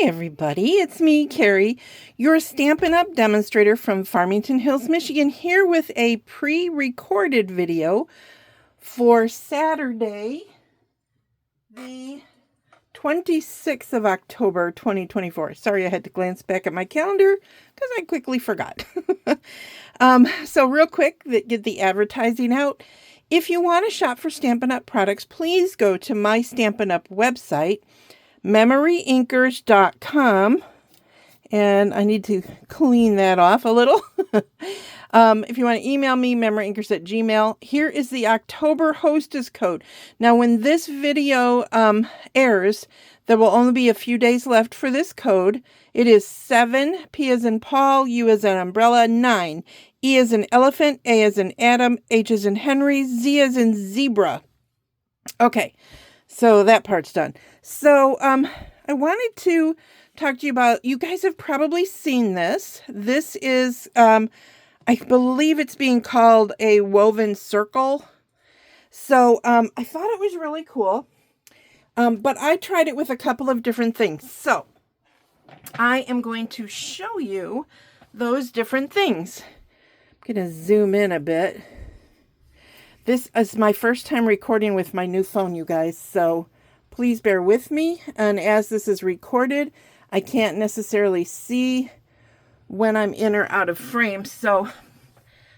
everybody, it's me, Carrie, your Stampin' Up! Demonstrator from Farmington Hills, Michigan, here with a pre-recorded video for Saturday, the 26th of October, 2024. Sorry, I had to glance back at my calendar because I quickly forgot. So real quick, get the advertising out. If you want to shop for Stampin' Up! Products, please go to my Stampin' Up! Website, MemoryINKers.com, and I need to clean that off a little. If you want to email me, MemoryINKers@gmail. Here is the October hostess code. Now, when this video airs, there will only be a few days left for this code. It is 7, P as in Paul, U as in umbrella, 9, E as in elephant, A as in Adam, H as in Henry, Z as in zebra. Okay. So that part's done. So I wanted to talk to you about, you guys have probably seen this. This is, I believe it's being called a woven circle. So I thought it was really cool. But I tried it with a couple of different things. So I am going to show you those different things. I'm going to zoom in a bit. This is my first time recording with my new phone, you guys, so please bear with me. And as this is recorded, I can't necessarily see when I'm in or out of frame, so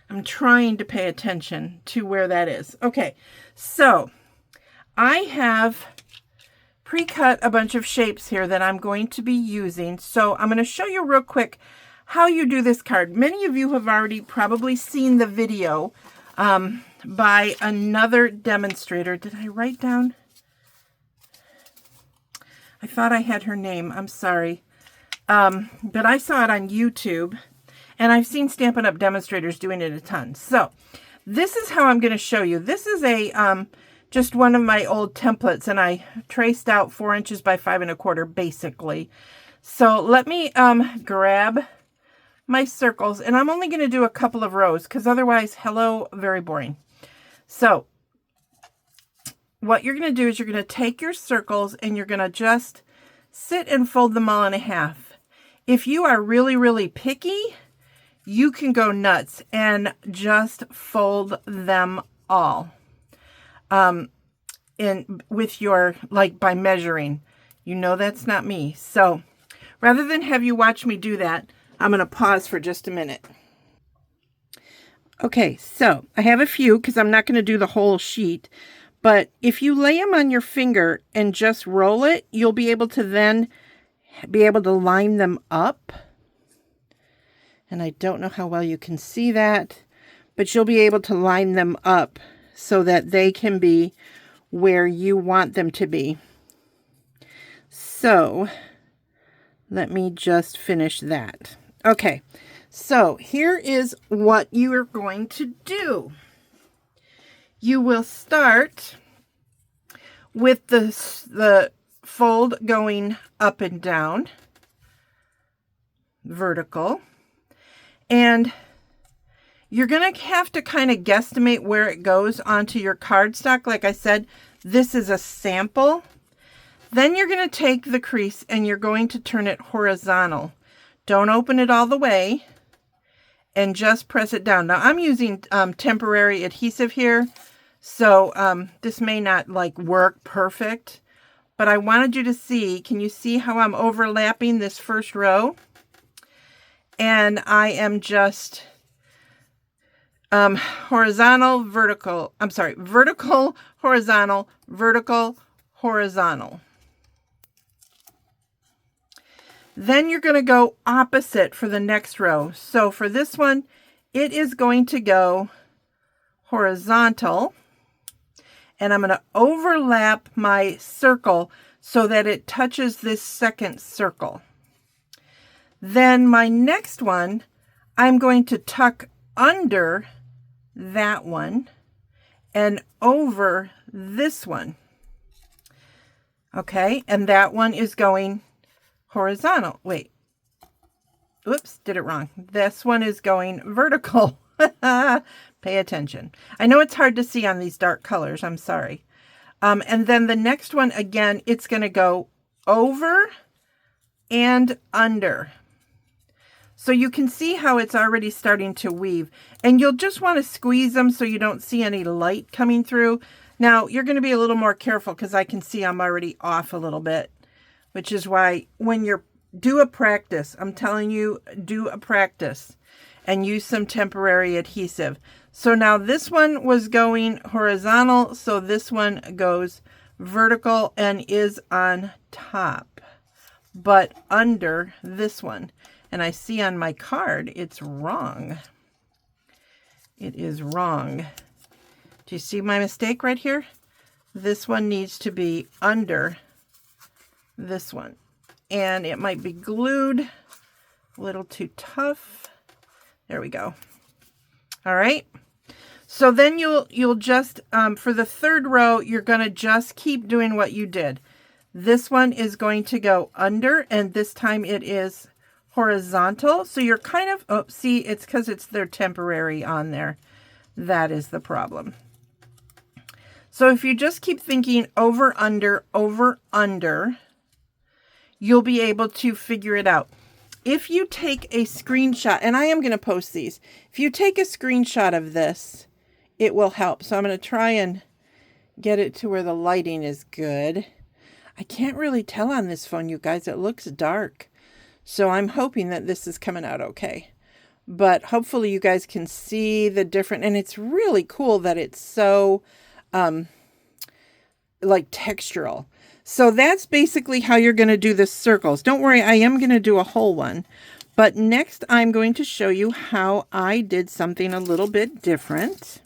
I'm trying to pay attention to where that is. Okay, so I have pre-cut a bunch of shapes here that I'm going to be using. So I'm going to show you real quick how you do this card. Many of you have already probably seen the video by another demonstrator. Did I write down? I thought I had her name. I'm sorry. But I saw it on YouTube, and I've seen Stampin' Up! Demonstrators doing it a ton. So this is how I'm going to show you. This is a just one of my old templates, and I traced out 4 inches by 5 1/4 basically. So let me grab my circles, and I'm only going to do a couple of rows because otherwise, hello, very boring. So what you're going to do is you're going to take your circles and you're going to just sit and fold them all in half. If you are really, really picky, you can go nuts and just fold them all. With your, like, by measuring. You know that's not me. So rather than have you watch me do that, I'm going to pause for just a minute. Okay, so I have a few because I'm not going to do the whole sheet, but if you lay them on your finger and just roll it, you'll be able to then be able to line them up. And I don't know how well you can see that, but you'll be able to line them up so that they can be where you want them to be. So let me just finish that. Okay, so here is what you are going to do. You will start with the fold going up and down, vertical, and you're going to have to kind of guesstimate where it goes onto your cardstock. Like I said, this is a sample. Then you're going to take the crease and you're going to turn it horizontal. Don't open it all the way and just press it down. Now I'm using temporary adhesive here, so this may not like work perfect, but I wanted you to see, can you see how I'm overlapping this first row? And I am just horizontal, vertical, I'm sorry, vertical, horizontal, vertical, horizontal. Then you're going to go opposite for the next row. So for this one, it is going to go horizontal, and I'm going to overlap my circle so that it touches this second circle. Then my next one, I'm going to tuck under that one and over this one. Okay, and that one is going horizontal. Wait. Oops, did it wrong. This one is going vertical. Pay attention. I know it's hard to see on these dark colors. I'm sorry. And then the next one, again, it's going to go over and under. So you can see how it's already starting to weave, and you'll just want to squeeze them so you don't see any light coming through. Now you're going to be a little more careful because I can see I'm already off a little bit, which is why when you're do a practice, I'm telling you, do a practice and use some temporary adhesive. So now this one was going horizontal, so this one goes vertical and is on top, but under this one. And I see on my card, it's wrong. It is wrong. Do you see my mistake right here? This one needs to be under this one. And it might be glued a little too tough. There we go. All right. So then you'll just, for the third row, you're going to just keep doing what you did. This one is going to go under, and this time it is horizontal. So you're kind of, oh, see, it's because they're temporary on there. That is the problem. So if you just keep thinking over, under, you'll be able to figure it out. If you take a screenshot, and I am going to post these, if you take a screenshot of this, it will help. So I'm going to try and get it to where the lighting is good. I can't really tell on this phone, you guys. It looks dark. So I'm hoping that this is coming out okay. But hopefully you guys can see the different, and it's really cool that it's so like textural. So that's basically how you're going to do the circles. Don't worry, I am going to do a whole one. But next I'm going to show you how I did something a little bit different.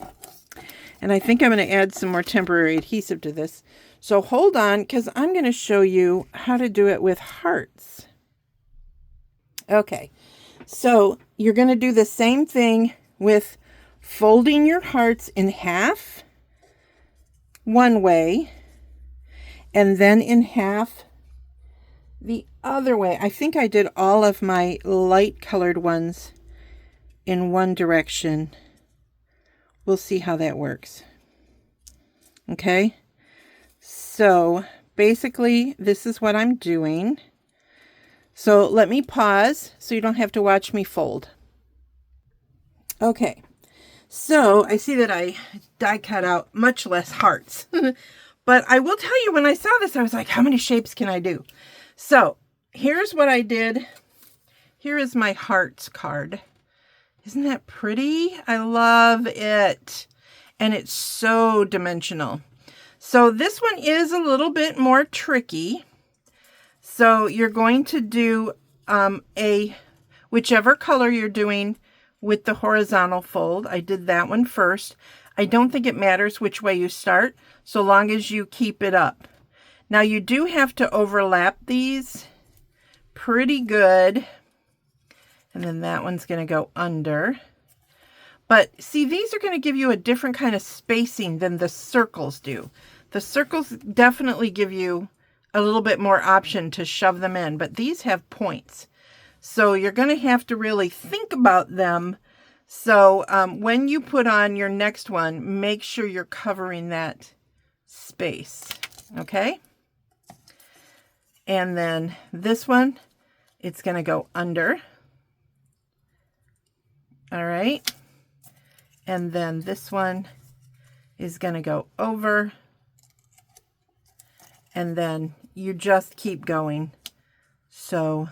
And I think I'm going to add some more temporary adhesive to this. So hold on, because I'm going to show you how to do it with hearts. Okay, so you're going to do the same thing with folding your hearts in half one way, and then in half the other way. I think I did all of my light colored ones in one direction. We'll see how that works. Okay, so basically this is what I'm doing. So let me pause so you don't have to watch me fold. Okay, so I see that I die cut out much less hearts. But I will tell you, when I saw this, I was like, how many shapes can I do? So here's what I did. Here is my hearts card. Isn't that pretty? I love it. And it's so dimensional. So this one is a little bit more tricky. So you're going to do whichever color you're doing with the horizontal fold. I did that one first. I don't think it matters which way you start, so long as you keep it up. Now you do have to overlap these pretty good. And then that one's going to go under. But see, these are going to give you a different kind of spacing than the circles do. The circles definitely give you a little bit more option to shove them in, but these have points. So you're going to have to really think about them. So when you put on your next one, make sure you're covering that space, okay? And then this one, it's going to go under. All right. And then this one is going to go over. And then you just keep going. So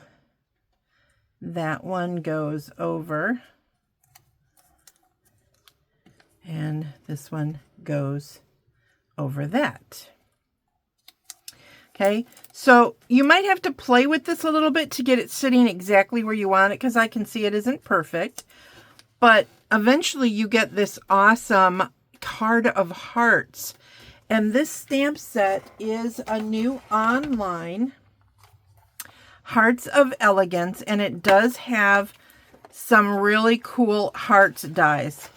that one goes over. And this one goes over that. Okay, so you might have to play with this a little bit to get it sitting exactly where you want it, because I can see it isn't perfect. But eventually you get this awesome card of hearts. And this stamp set is a new online Hearts of Elegance, and it does have some really cool hearts dies.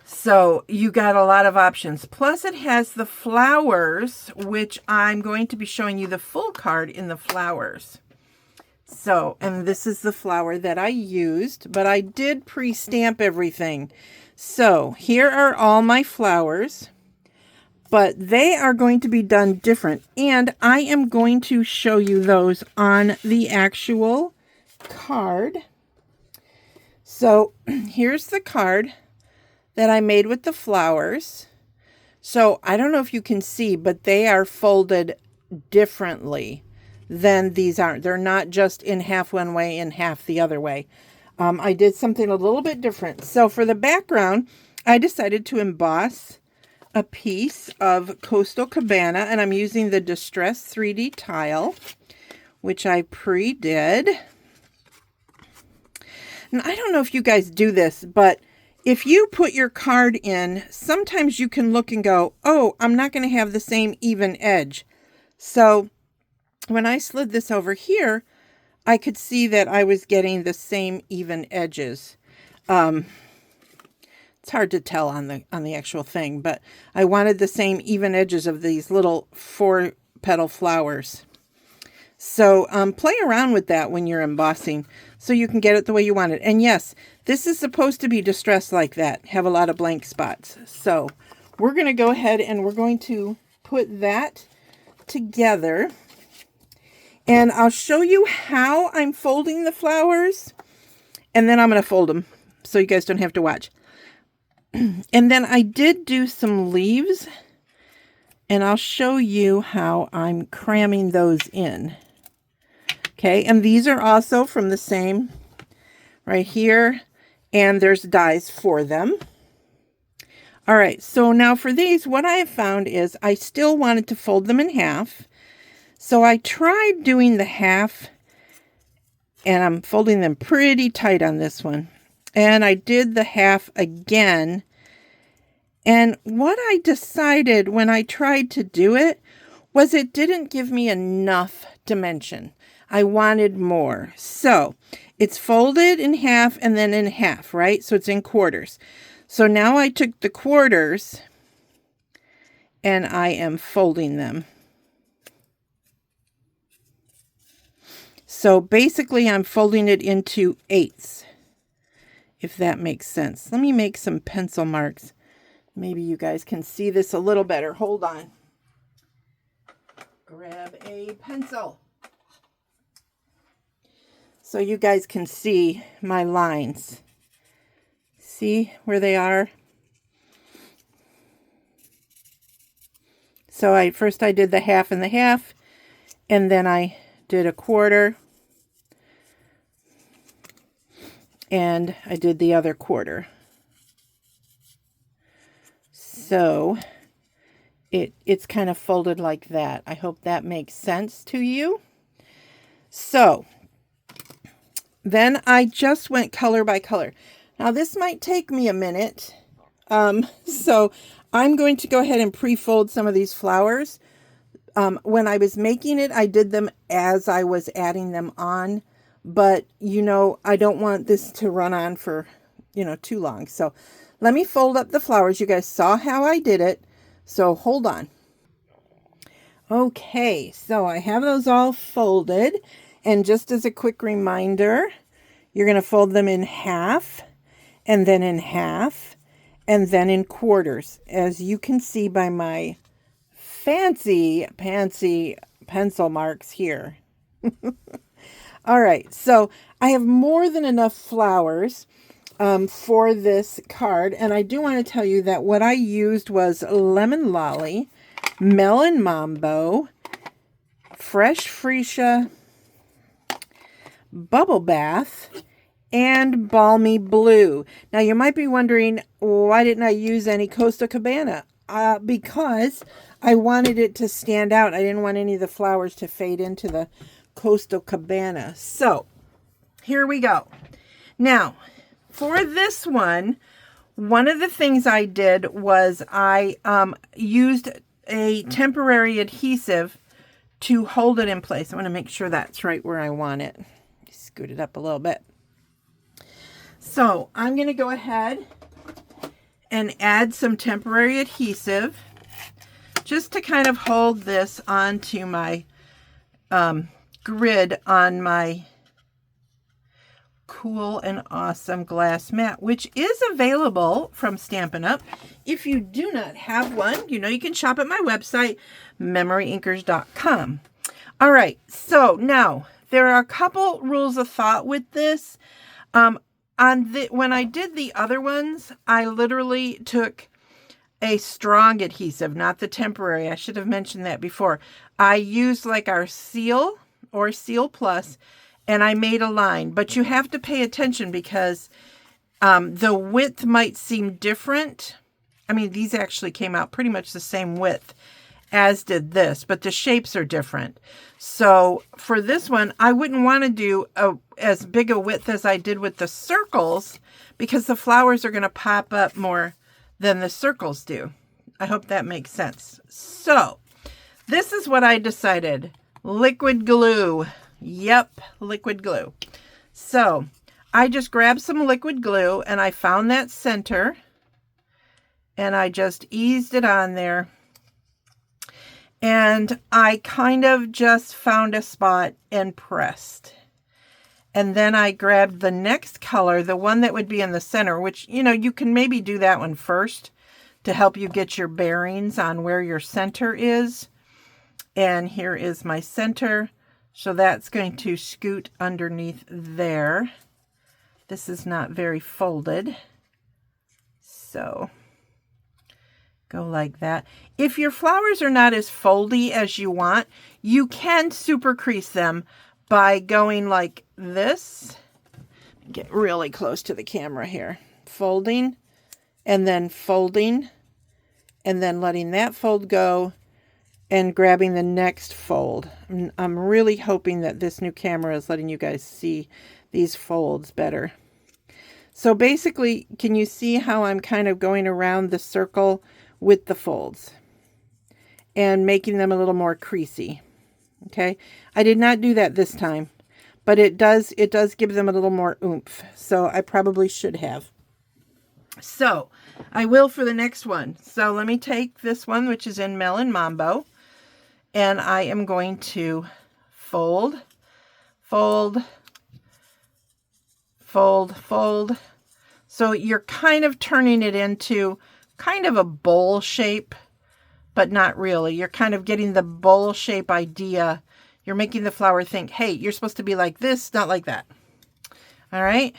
So you got a lot of options. Plus it has the flowers, which I'm going to be showing you the full card in the flowers. So, and this is the flower that I used, but I did pre-stamp everything. So here are all my flowers. but they are going to be done different. And I am going to show you those on the actual card. So here's the card that I made with the flowers. So I don't know if you can see, but they are folded differently than these are. They're not just in half one way and half the other way. I did something a little bit different. So for the background, I decided to emboss a piece of Coastal Cabana, and I'm using the Distress 3D tile, which I pre-did. And I don't know if you guys do this, but if you put your card in, sometimes you can look and go, oh, I'm not going to have the same even edge. So when I slid this over here, I could see that I was getting the same even edges. It's hard to tell on the actual thing, but I wanted the same even edges of these little 4-petal flowers. So play around with that when you're embossing so you can get it the way you want it. And yes, this is supposed to be distressed like that, have a lot of blank spots. So we're going to go ahead and we're going to put that together. And I'll show you how I'm folding the flowers, and then I'm going to fold them so you guys don't have to watch. And then I did do some leaves, and I'll show you how I'm cramming those in. Okay, and these are also from the same right here, and there's dies for them. All right, so now for these, what I have found is I still wanted to fold them in half. So I tried doing the half, and I'm folding them pretty tight on this one. And I did the half again. And what I decided when I tried to do it was it didn't give me enough dimension. I wanted more. So it's folded in half and then in half, right? So it's in quarters. So now I took the quarters and I am folding them. So basically I'm folding it into 8ths, if that makes sense. Let me make some pencil marks. Maybe you guys can see this a little better. Hold on. Grab a pencil so you guys can see my lines. See where they are? So first I did the half and the half, and then I did a quarter, and I did the other quarter. So it's kind of folded like that. I hope that makes sense to you. So then I just went color by color. Now this might take me a minute. So I'm going to go ahead and pre-fold some of these flowers. When I was making it, I did them as I was adding them on. But, you know, I don't want this to run on for, you know, too long. So let me fold up the flowers. You guys saw how I did it. So hold on. Okay, so I have those all folded. And just as a quick reminder, you're going to fold them in half, and then in half, and then in quarters. As you can see by my fancy pencil marks here. All right, so I have more than enough flowers for this card, and I do want to tell you that what I used was lemon lolly, melon mambo, fresh freesia, bubble bath, and balmy blue. Now you might be wondering, why didn't I use any Coastal Cabana? Because I wanted it to stand out. I didn't want any of the flowers to fade into the Coastal Cabana. So here we go. Now for this one of the things I did was I used a temporary adhesive to hold it in place. I want to make sure that's right where I want it. Scoot it up a little bit. So I'm going to go ahead and add some temporary adhesive just to kind of hold this onto my grid on my cool and awesome glass mat, which is available from Stampin' Up! If you do not have one, you know you can shop at my website, MemoryInkers.com. All right, so now there are a couple rules of thought with this. When I did the other ones, I literally took a strong adhesive, not the temporary. I should have mentioned that before. I used like our Seal or Seal Plus, and I made a line. But you have to pay attention because the width might seem different. I mean, these actually came out pretty much the same width as did this, but the shapes are different. So for this one, I wouldn't want to do as big a width as I did with the circles because the flowers are going to pop up more than the circles do. I hope that makes sense. So this is what I decided. Liquid glue. Yep, liquid glue. So I just grabbed some liquid glue and I found that center and I just eased it on there. And I kind of just found a spot and pressed. And then I grabbed the next color, the one that would be in the center, which, you know, you can maybe do that one first to help you get your bearings on where your center is. And here is my center. So that's going to scoot underneath there. This is not very folded. So go like that. If your flowers are not as foldy as you want, you can super crease them by going like this. Get really close to the camera here. Folding, and then letting that fold go and grabbing the next fold. I'm really hoping that this new camera is letting you guys see these folds better. So basically, can you see how I'm kind of going around the circle with the folds and making them a little more creasy? Okay, I did not do that this time, but it does give them a little more oomph. So I probably should have. So I will for the next one. So let me take this one, which is in Melon Mambo, and I am going to fold, fold, fold, fold. So you're kind of turning it into kind of a bowl shape, but not really. You're kind of getting the bowl shape idea. You're making the flower think, hey, you're supposed to be like this, not like that. All right.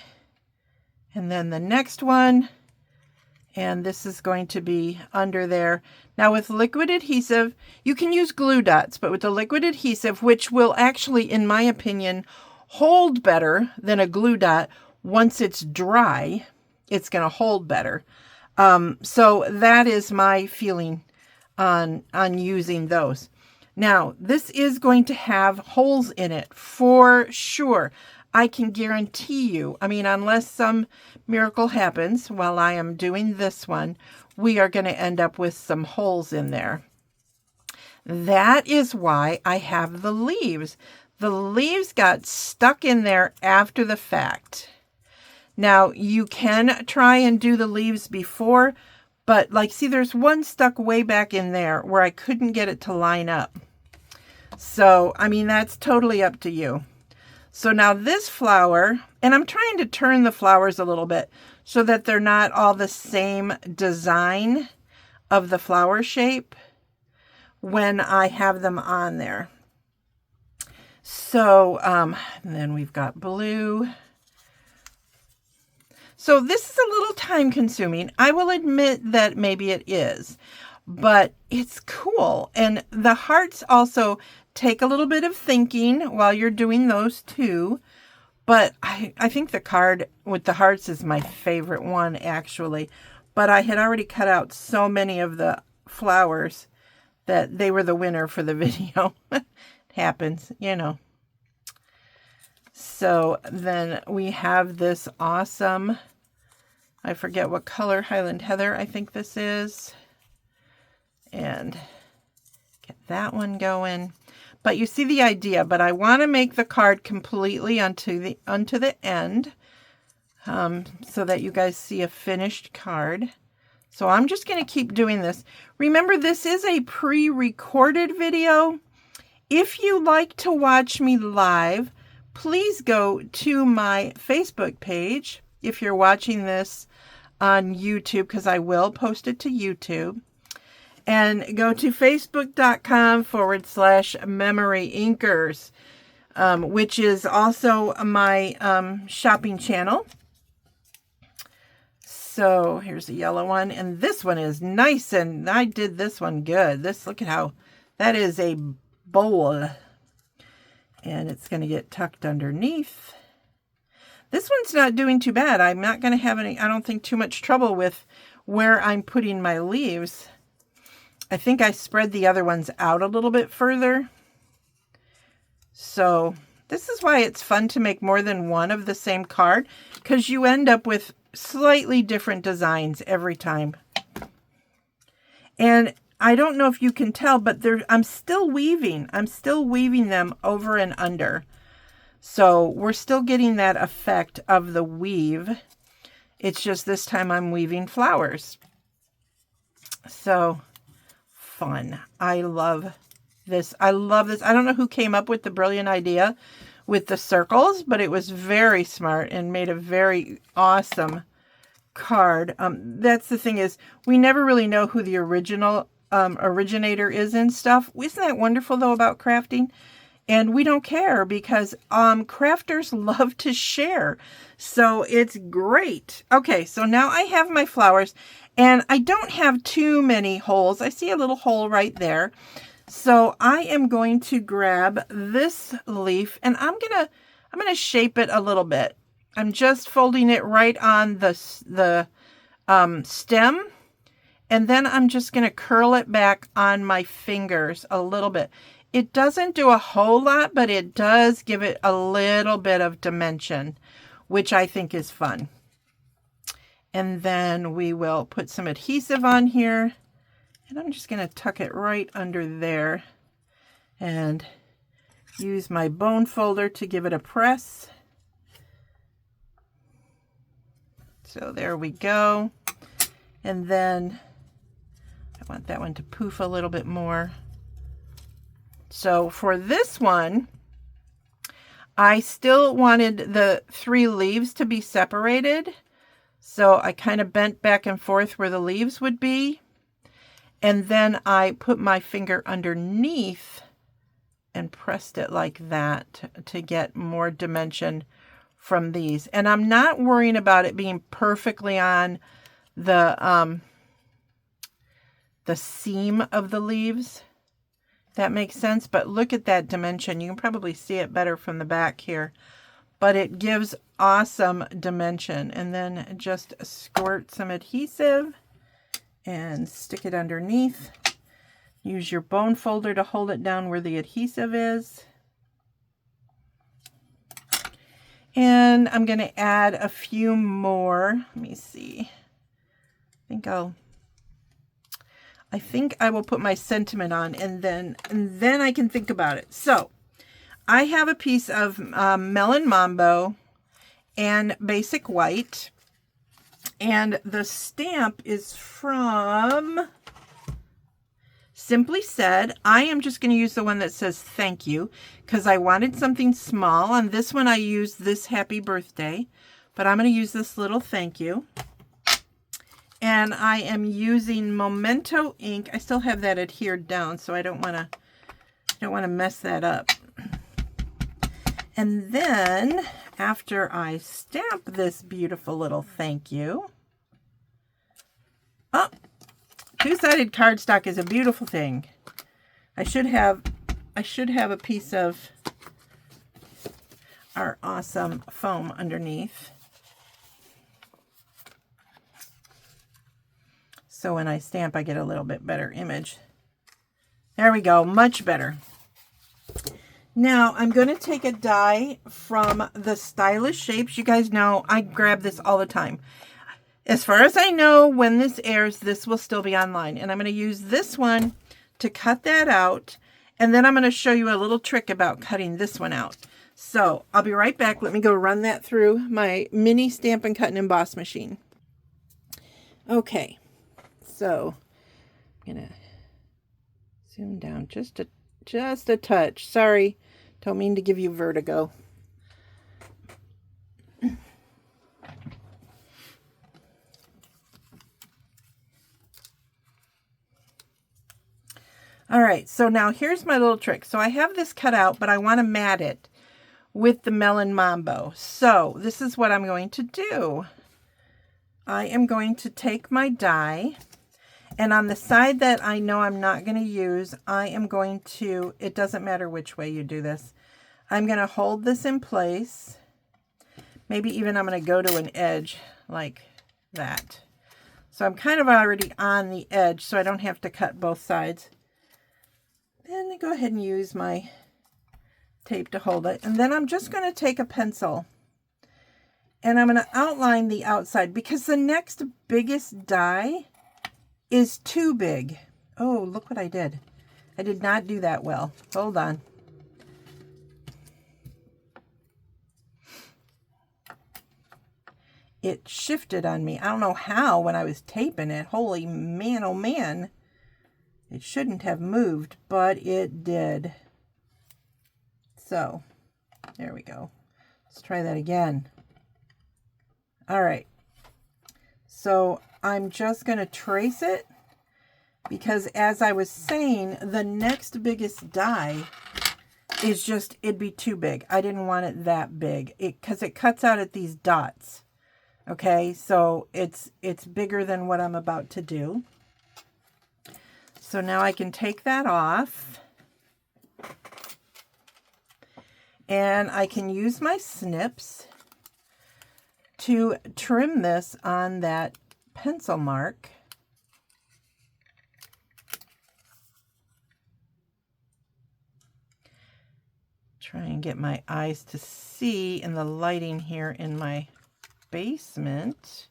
And then the next one, and this is going to be under there. Now with liquid adhesive, you can use glue dots, but with the liquid adhesive, which will actually, in my opinion, hold better than a glue dot, once it's dry, it's going to hold better. So that is my feeling on using those. Now, this is going to have holes in it for sure. I can guarantee you, I mean, unless some miracle happens while I am doing this one, we are going to end up with some holes in there. That is why I have the leaves. The leaves got stuck in there after the fact. Now, you can try and do the leaves before, but like, see, there's one stuck way back in there where I couldn't get it to line up. So, I mean, that's totally up to you. So now this flower, and I'm trying to turn the flowers a little bit so that they're not all the same design of the flower shape when I have them on there. So, and then we've got blue. So this is a little time consuming. I will admit that maybe it is, but it's cool. And the hearts also take a little bit of thinking while you're doing those too. But I think the card with the hearts is my favorite one actually. But I had already cut out so many of the flowers that they were the winner for the video. It happens, you know. So then we have this awesome, I forget what color, Highland Heather, I think this is. And get that one going. But you see the idea, but I want to make the card completely onto the end so that you guys see a finished card. So I'm just going to keep doing this. Remember, this is a pre-recorded video. If you like to watch me live, please go to my Facebook page if you're watching this on YouTube, because I will post it to YouTube. And go to facebook.com/MemoryINKers, which is also my shopping channel. So here's a yellow one, and this one is nice, and I did this one good. Look at how, that is a bowl, and it's going to get tucked underneath. This one's not doing too bad. I'm not going to have any, I don't think, too much trouble with where I'm putting my leaves. I think I spread the other ones out a little bit further. So this is why it's fun to make more than one of the same card, because you end up with slightly different designs every time. And I don't know if you can tell, but I'm still weaving. I'm still weaving them over and under. So we're still getting that effect of the weave. It's just this time I'm weaving flowers. So fun. I love this. I love this. I don't know who came up with the brilliant idea with the circles, but it was very smart and made a very awesome card. That's the thing, is we never really know who the original originator is and stuff. Isn't that wonderful though about crafting? And we don't care, because crafters love to share. So it's great. Okay, so now I have my flowers, and I don't have too many holes. I see a little hole right there. So I am going to grab this leaf, and I'm gonna shape it a little bit. I'm just folding it right on the stem, and then I'm just gonna curl it back on my fingers a little bit. It doesn't do a whole lot, but it does give it a little bit of dimension, which I think is fun. And then we will put some adhesive on here, and I'm just going to tuck it right under there and use my bone folder to give it a press. So there we go. And then I want that one to poof a little bit more. So for this one, I still wanted the 3 leaves to be separated. So I kind of bent back and forth where the leaves would be. And then I put my finger underneath and pressed it like that to get more dimension from these. And I'm not worrying about it being perfectly on the seam of the leaves. That makes sense, but look at that dimension. You can probably see it better from the back here, but it gives awesome dimension. And then just squirt some adhesive and stick it underneath. Use your bone folder to hold it down where the adhesive is. And I'm going to add a few more. Let me see. I think I will put my sentiment on, and then I can think about it. So I have a piece of Melon Mambo and Basic White, and the stamp is from Simply Said. I am just going to use the one that says thank you, because I wanted something small. On this one I used this happy birthday, but I'm going to use this little thank you. And I am using Memento ink. I still have that adhered down, so I don't want to mess that up. And then after I stamp this beautiful little thank you, oh, two-sided cardstock is a beautiful thing. I should have a piece of our awesome foam underneath. So when I stamp, I get a little bit better image. There we go, much better. Now I'm going to take a die from the Stylish Shapes. You guys know I grab this all the time. As far as I know, when this airs, this will still be online. And I'm going to use this one to cut that out. And then I'm going to show you a little trick about cutting this one out. So I'll be right back. Let me go run that through my mini Stampin' Cut and Emboss machine. Okay. So I'm going to zoom down just a touch. Sorry, don't mean to give you vertigo. All right, so now here's my little trick. So I have this cut out, but I want to mat it with the Melon Mambo. So this is what I'm going to do. I am going to take my die, and on the side that I know I'm not going to use, I am going to, it doesn't matter which way you do this, I'm going to hold this in place. Maybe even I'm going to go to an edge like that. So I'm kind of already on the edge, so I don't have to cut both sides. Then I go ahead and use my tape to hold it. And then I'm just going to take a pencil and I'm going to outline the outside because the next biggest die is too big. Oh, look what I did. I did not do that well. Hold on. It shifted on me. I don't know how when I was taping it. Holy man, oh man. It shouldn't have moved, but it did. So, there we go. Let's try that again. All right. So, I'm just going to trace it because as I was saying, the next biggest die is just, it'd be too big. I didn't want it that big because it cuts out at these dots. Okay, so it's bigger than what I'm about to do. So now I can take that off. And I can use my snips to trim this on that pencil mark. Try and get my eyes to see in the lighting here in my basement.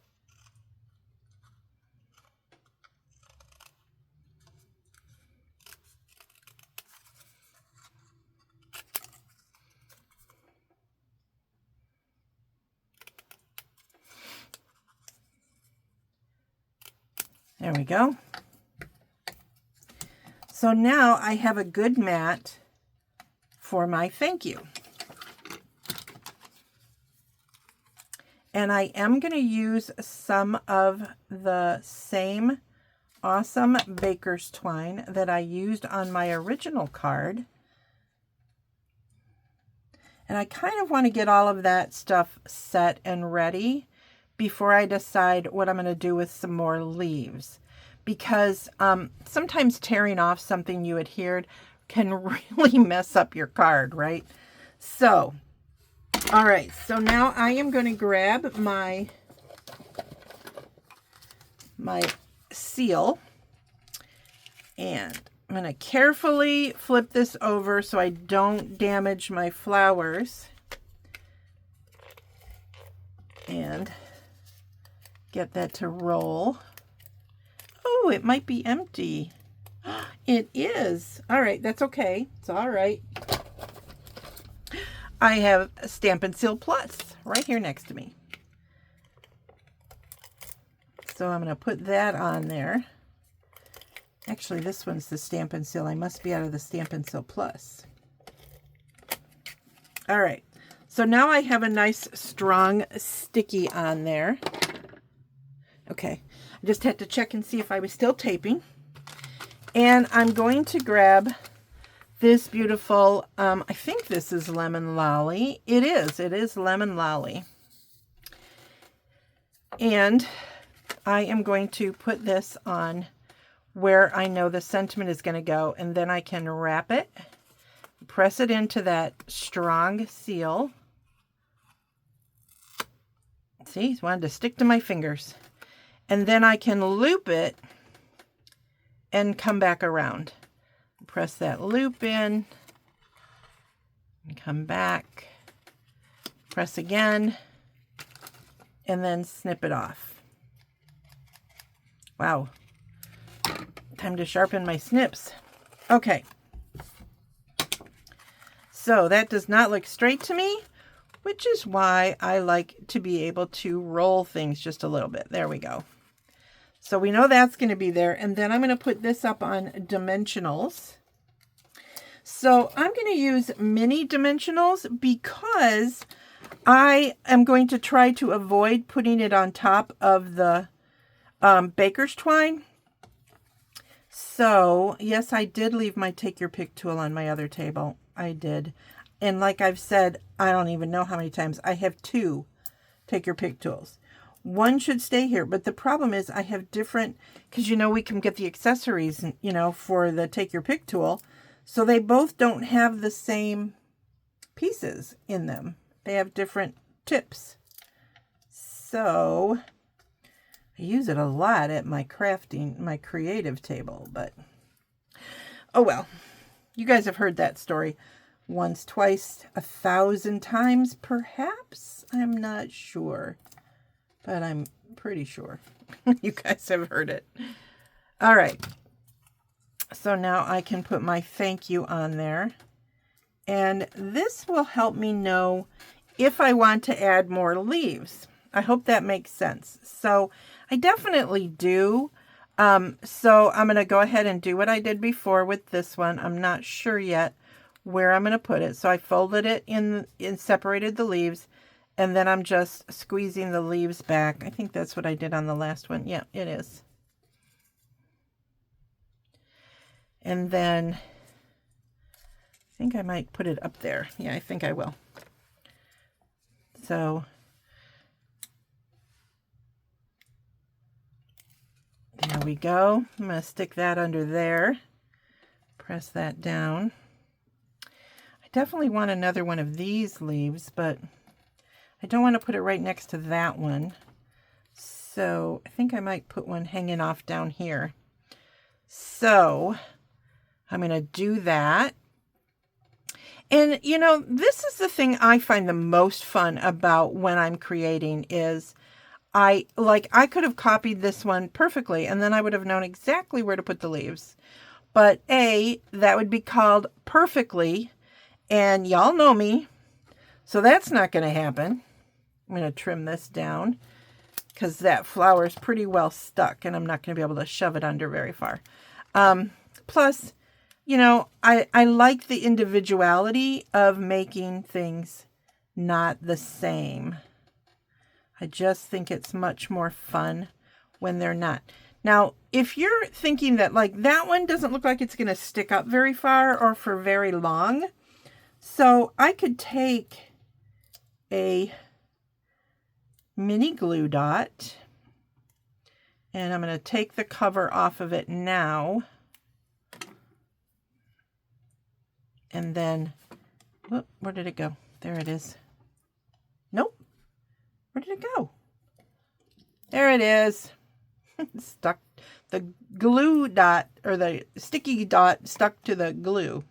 There we go. So now I have a good mat for my thank you. And I am going to use some of the same awesome baker's twine that I used on my original card. And I kind of want to get all of that stuff set and ready before I decide what I'm going to do with some more leaves. Because sometimes tearing off something you adhered can really mess up your card, right? So, all right, so now I am going to grab my seal, and I'm going to carefully flip this over so I don't damage my flowers, and get that to roll. Oh, it might be empty. It is. All right, that's okay. It's all right. I have Stampin' Seal Plus right here next to me. So I'm going to put that on there. Actually, this one's the Stampin' Seal. I must be out of the Stampin' Seal Plus. All right. So now I have a nice strong sticky on there. Okay. I just had to check and see if I was still taping. And I'm going to grab this beautiful, I think this is Lemon Lolly. It is Lemon Lolly. And I am going to put this on where I know the sentiment is going to go, and then I can wrap it, press it into that strong seal. See, I wanted to stick to my fingers. And then I can loop it and come back around. Press that loop in and come back, press again, and then snip it off. Wow. Time to sharpen my snips. Okay. So that does not look straight to me, which is why I like to be able to roll things just a little bit. There we go. So we know that's going to be there. And then I'm going to put this up on dimensionals. So I'm going to use mini dimensionals because I am going to try to avoid putting it on top of the baker's twine. So, yes, I did leave my Take Your Pick tool on my other table. I did. And like I've said, I don't even know how many times, I have 2 Take Your Pick tools. One should stay here, but the problem is I have different, because we can get the accessories, for the Take Your Pick tool. So they both don't have the same pieces in them. They have different tips. So I use it a lot at my creative table, but oh well. You guys have heard that story once, twice, 1,000 times, perhaps. I'm not sure, but I'm pretty sure you guys have heard it. All right. So now I can put my thank you on there. And this will help me know if I want to add more leaves. I hope that makes sense. So I definitely do. So I'm going to go ahead and do what I did before with this one. I'm not sure yet where I'm going to put it. So I folded it in and separated the leaves. And then I'm just squeezing the leaves back. I think that's what I did on the last one. Yeah, it is. And then I think I might put it up there. Yeah, I think I will. So there we go. I'm going to stick that under there. Press that down. I definitely want another one of these leaves, but I don't want to put it right next to that one. So I think I might put one hanging off down here. So I'm going to do that. And, this is the thing I find the most fun about when I'm creating is I could have copied this one perfectly and then I would have known exactly where to put the leaves. But that would be called perfectly, and y'all know me, so that's not going to happen. I'm going to trim this down because that flower is pretty well stuck and I'm not going to be able to shove it under very far. Plus, I like the individuality of making things not the same. I just think it's much more fun when they're not. Now, if you're thinking that that one doesn't look like it's going to stick up very far or for very long, so I could take a mini glue dot and I'm going to take the cover off of it now. And then, whoop, where did it go? There it is. Nope. Where did it go? There it is. Stuck. The glue dot, or the sticky dot, stuck to the glue.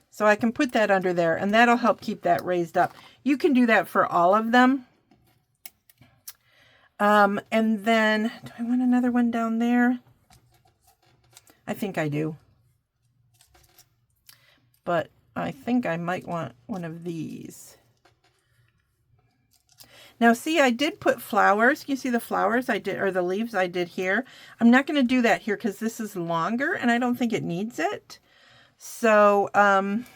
So I can put that under there, and that'll help keep that raised up. You can do that for all of them. And then, do I want another one down there? I think I do. But I think I might want one of these. Now see, I did put flowers. You see the flowers I did, or the leaves I did here. I'm not going to do that here because this is longer and I don't think it needs it. So I'm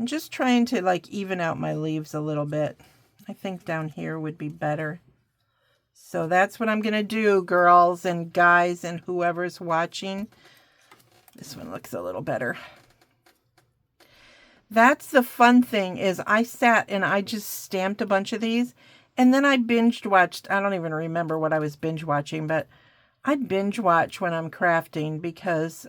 just trying to even out my leaves a little bit. I think down here would be better. So that's what I'm going to do, girls and guys and whoever's watching. This one looks a little better. That's the fun thing is I sat and I just stamped a bunch of these and then I binge watched. I don't even remember what I was binge watching, but I binge watch when I'm crafting because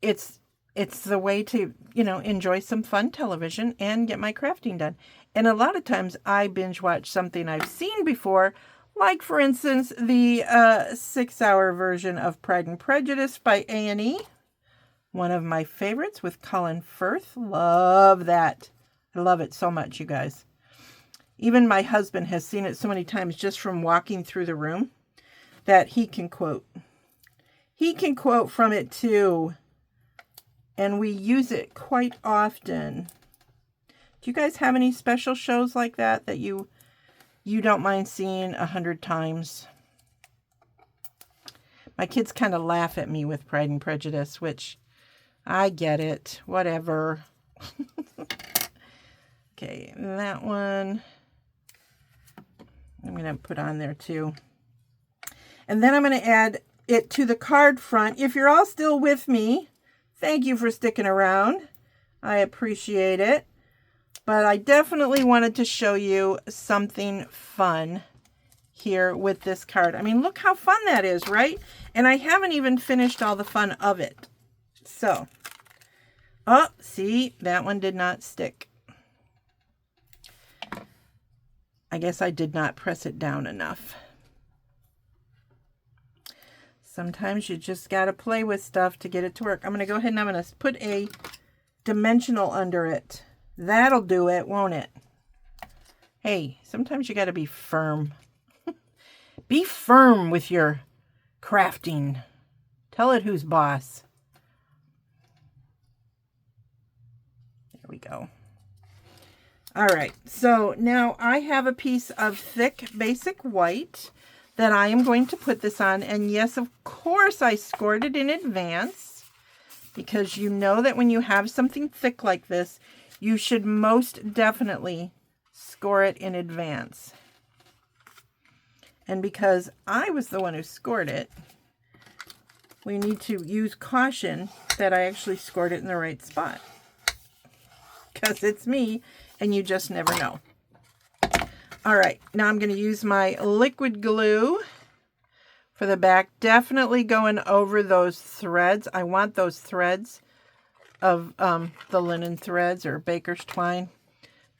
it's the way to, enjoy some fun television and get my crafting done. And a lot of times I binge watch something I've seen before, like for instance, the 6-hour version of Pride and Prejudice by A&E. One of my favorites with Colin Firth. Love that. I love it so much, you guys. Even my husband has seen it so many times just from walking through the room that he can quote. He can quote from it too. And we use it quite often. Do you guys have any special shows like that that you don't mind seeing 100 times? My kids kind of laugh at me with Pride and Prejudice, which I get it. Whatever. Okay, that one I'm going to put on there too. And then I'm going to add it to the card front. If you're all still with me, thank you for sticking around. I appreciate it. But I definitely wanted to show you something fun here with this card. I mean, look how fun that is, right? And I haven't even finished all the fun of it. So, oh, see, that one did not stick. I guess I did not press it down enough. Sometimes you just got to play with stuff to get it to work. I'm going to go ahead and I'm going to put a dimensional under it. That'll do it, won't it? Hey, sometimes you got to be firm. Be firm with your crafting. Tell it who's boss. There we go. All right, so now I have a piece of thick basic white that I am going to put this on. And yes, of course, I scored it in advance because you know that when you have something thick like this, you should most definitely score it in advance. And because I was the one who scored it, we need to use caution that I actually scored it in the right spot. Because it's me, and you just never know. All right, now I'm going to use my liquid glue for the back. Definitely going over those threads. I want those threads of the linen threads or baker's twine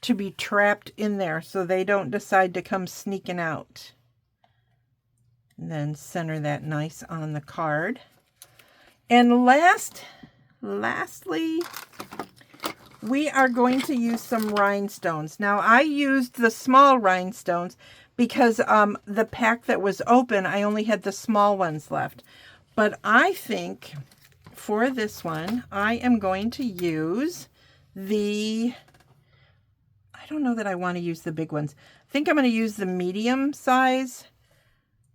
to be trapped in there so they don't decide to come sneaking out. And then center that nice on the card. And lastly, we are going to use some rhinestones. Now, I used the small rhinestones because the pack that was open, I only had the small ones left. But I think for this one, I am going to use I don't know that I want to use the big ones. I think I'm going to use the medium size.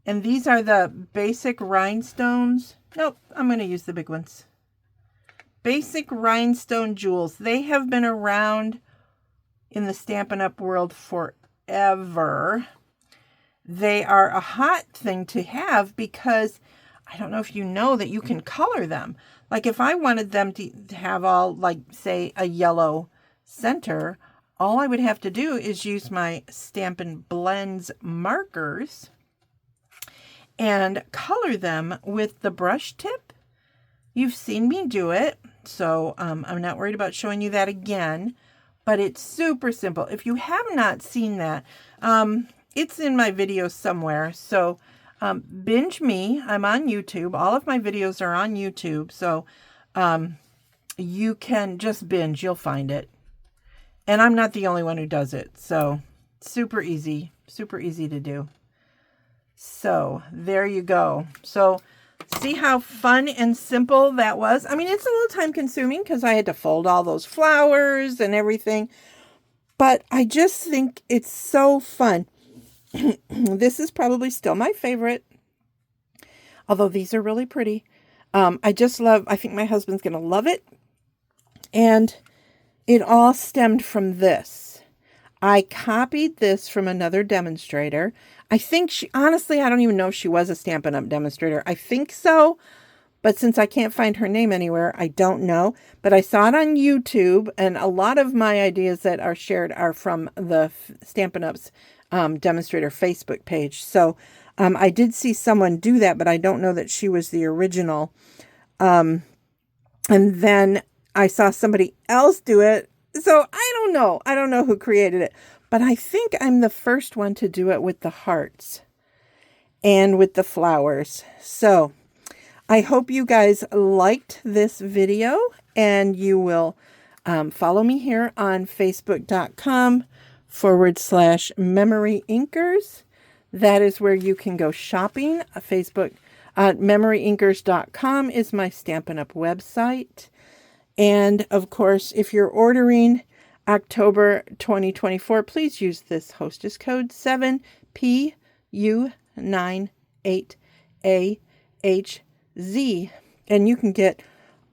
And these are the basic rhinestones. Nope, I'm going to use the big ones. Basic rhinestone jewels. They have been around in the Stampin' Up! World forever. They are a hot thing to have because I don't know if you know that you can color them. Like if I wanted them to have all, like, say, a yellow center, all I would have to do is use my Stampin' Blends markers and color them with the brush tip. You've seen me do it, so I'm not worried about showing you that again, but it's super simple. If you have not seen that, it's in my videos somewhere, so binge me. I'm on YouTube. All of my videos are on YouTube, so you can just binge. You'll find it. And I'm not the only one who does it, so super easy to do. So there you go. So see how fun and simple that was? I mean, it's a little time consuming because I had to fold all those flowers and everything, but I just think it's so fun. This is probably still my favorite, although these are really pretty. I think my husband's going to love it. And it all stemmed from this. I copied this from another demonstrator. I think honestly, I don't even know if she was a Stampin' Up! Demonstrator. I think so, but since I can't find her name anywhere, I don't know. But I saw it on YouTube, and a lot of my ideas that are shared are from the Stampin' Up's demonstrator Facebook page. So I did see someone do that, but I don't know that she was the original. And then I saw somebody else do it. So I don't know. I don't know who created it. But I think I'm the first one to do it with the hearts and with the flowers. So I hope you guys liked this video, and you will follow me here on facebook.com/MemoryInkers. That is where you can go shopping. MemoryInkers.com is my Stampin' Up! Website. And of course, if you're ordering October 2024, please use this hostess code 7PU98AHZ, and you can get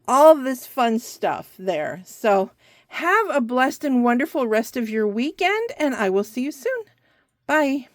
all this fun stuff there. So have a blessed and wonderful rest of your weekend, and I will see you soon. Bye.